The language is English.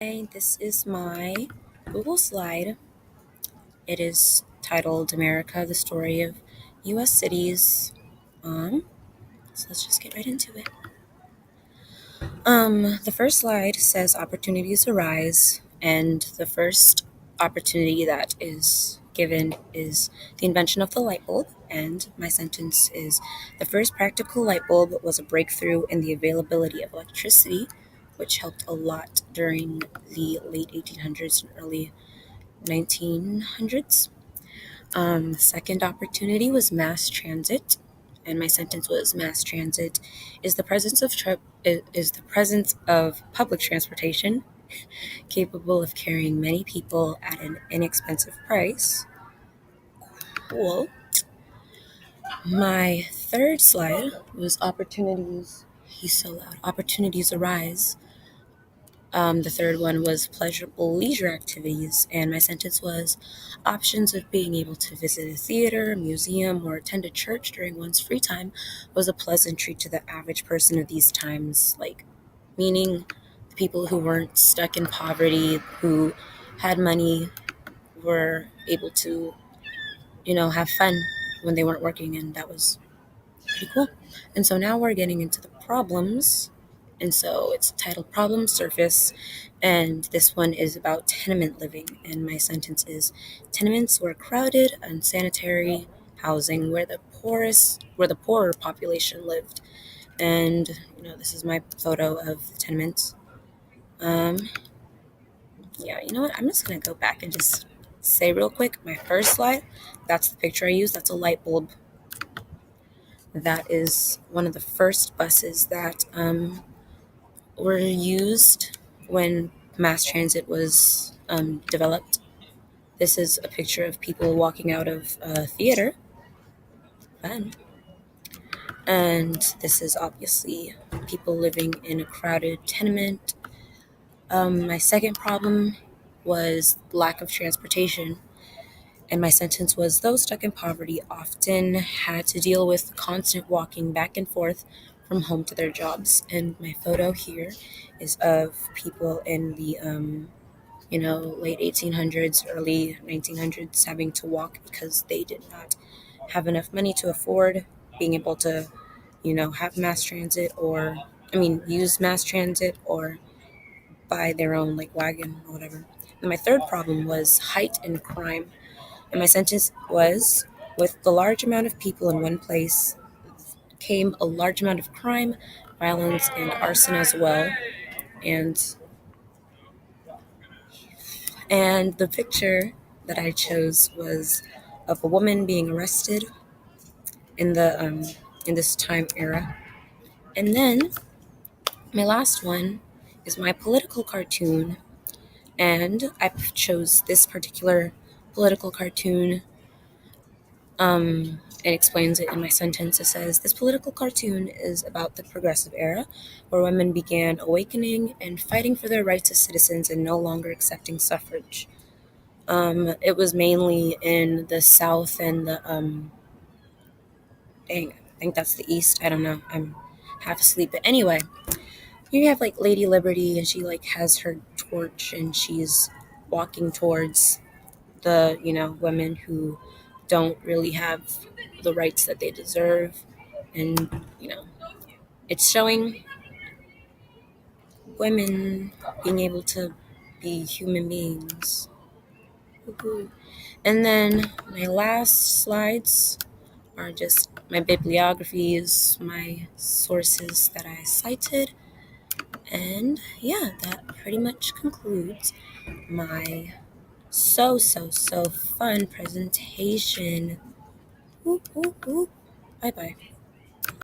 This is my Google slide. It is titled America, the Story of U.S. Cities. So let's just get right into it. The first slide says opportunities arise, and the first opportunity that is given is the invention of the light bulb. And my sentence is the first practical light bulb was a breakthrough in the availability of electricity, which helped a lot during the late 1800s and early 1900s. Second opportunity was mass transit, and my sentence was mass transit is the presence of is the presence of public transportation capable of carrying many people at an inexpensive price. Cool. My third slide was opportunities. He's so loud. Opportunities arise. The third one was pleasurable leisure activities, and my sentence was options of being able to visit a theater, museum, or attend a church during one's free time was a pleasant treat to the average person of these times, like meaning the people who weren't stuck in poverty, who had money, were able to, have fun when they weren't working, and that was pretty cool. And so now we're getting into the problems. And so it's titled Problem Surface. And this one is about tenement living. And my sentence is tenements were crowded, unsanitary housing where the poorer population lived. And, this is my photo of the tenements. Yeah, you know what? I'm just going to go back and just say real quick my first slide. That's the picture I used. That's a light bulb. That is one of the first buses that were used when mass transit was developed. This is a picture of people walking out of a theater. Fun. And this is obviously people living in a crowded tenement. My second problem was lack of transportation. And my sentence was those stuck in poverty often had to deal with constant walking back and forth from home to their jobs. And my photo here is of people in the late 1800s, early 1900s having to walk because they did not have enough money to afford being able to, have mass transit use mass transit or buy their own like wagon or whatever. And my third problem was height and crime. And my sentence was with the large amount of people in one place came a large amount of crime, violence, and arson as well. And the picture that I chose was of a woman being arrested in the in this time era. And then my last one is my political cartoon, and I chose this particular political cartoon. It explains it in my sentence. It says, this political cartoon is about the progressive era, where women began awakening and fighting for their rights as citizens and no longer accepting suffrage. It was mainly in the South and I think that's the East. I don't know. I'm half asleep. But anyway, here you have like Lady Liberty, and she like has her torch, and she's walking towards the women who don't really have the rights that they deserve, and it's showing women being able to be human beings. Woohoo. And then my last slides are just my bibliographies, my sources that I cited, and yeah, that pretty much concludes my so fun presentation. Whoop, whoop, whoop. Bye bye.